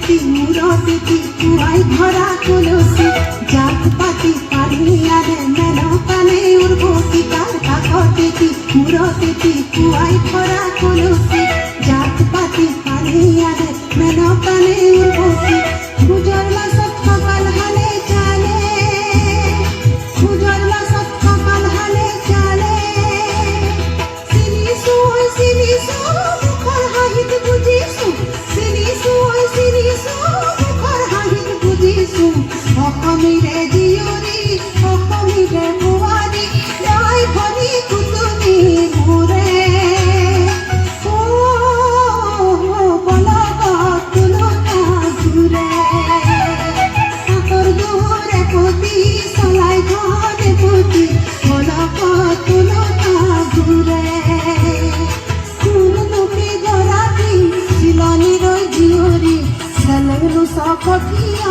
তেতি মুরতেতি কুয়াই ভরা কলসি জাত পাতি পানিয়ারে মেন কানে উর্বতী কার কাকতেতি মুরতেতি কুয়াই ভরা কলসি জাত পাতি পানিয়ারে মেন কানে উর্বতী গুজর মাসত সকাল হালে চালে গুজর মাসত সকাল হালে চালে সিনিসু মুখর হাহিত বুঝিসু সিনিসু মুখর হাহিত বুঝিসু অকমিরে জিয়রি অকমিরে বুয়ারি যাই ভনি কুতুনি মোরে ও বলক তুলনা ঘুরে আতর দূরে পতি সলাই ঘরে পতি বলক তুলনা ঘুরে জিয়রি সকঠিয়া